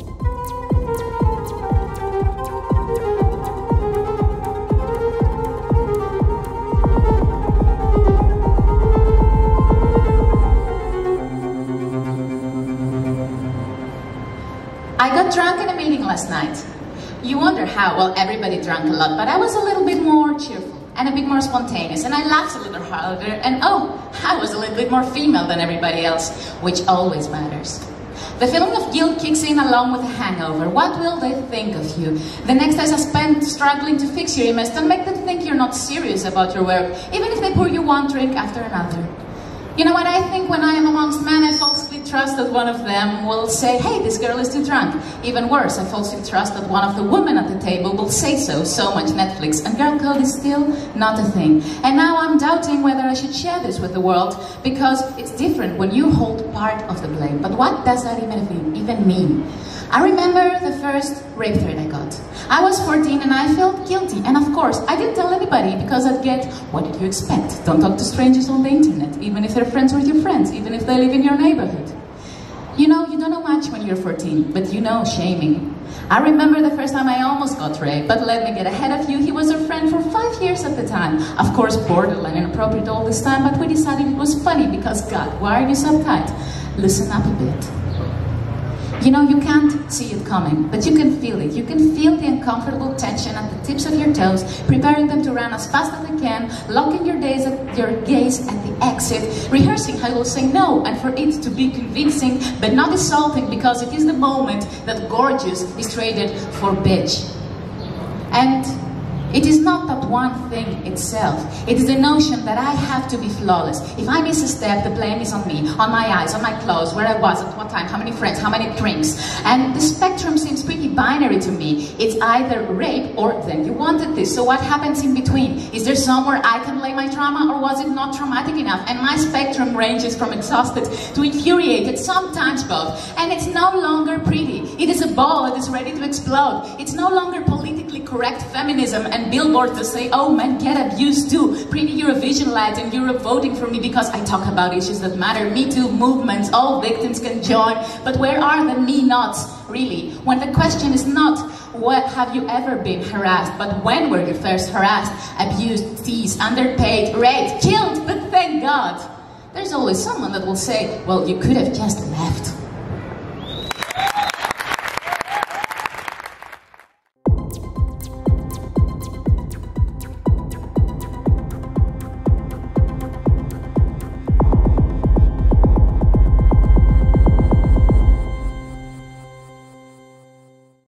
I got drunk in a meeting last night. You wonder how? Well, everybody drank a lot, but I was a little bit more cheerful and a bit more spontaneous, and I laughed a little harder, and oh, I was a little bit more female than everybody else, which always matters. The feeling of guilt kicks in along with a hangover. What will they think of you? The next days are spent struggling to fix your image. Don't make them think you're not serious about your work, even if they pour you one drink after another. You know what I think? When I am amongst men, I falsely trust that one of them will say, hey, this girl is too drunk. Even worse, I falsely trust that one of the women at the table will say so. So much Netflix, and girl code is still not a thing. And now I'm doubting whether I should share this with the world, because it's different when you hold part of the blame. But what does that even mean? I remember the first rape threat I got. I was 14 and I felt guilty, and of course I didn't tell anybody, because I'd get, what did you expect? Don't talk to strangers on the internet, even if they're friends with your friends, even if they live in your neighborhood. You know, you don't know much when you're 14, but you know shaming. I remember the first time I almost got raped, but let me get ahead of you, he was a friend for 5 years at the time. Of course, borderline inappropriate all this time, but we decided it was funny, because God, why are you so tight? Listen up a bit. You know, you can't see it coming, but you can feel it. You can feel the uncomfortable tension at the tips of your toes, preparing them to run as fast as they can, locking your gaze at the exit, rehearsing how you'll say no, and for it to be convincing, but not insulting, because it is the moment that gorgeous is traded for bitch. And it is not that one thing itself. It is the notion that I have to be flawless. If I miss a step, the blame is on me, on my eyes, on my clothes, where I was, at what time, how many friends, how many drinks. And the spectrum seems pretty binary to me. It's either rape or then you wanted this. So what happens in between? Is there somewhere I can lay my trauma, or was it not traumatic enough? And my spectrum ranges from exhausted to infuriated, sometimes both. And it's no longer pretty. It is a ball that is ready to explode. It's no longer politically correct feminism and billboards to say, oh, men get abused too. Pretty Eurovision lads in Europe voting for me because I talk about issues that matter. Me Too movements, all victims can join. But where are the me-nots, really? When the question is not, what have you ever been harassed, but when were you first harassed, abused, teased, underpaid, raped, killed? But thank God, there's always someone that will say, well, you could have just left.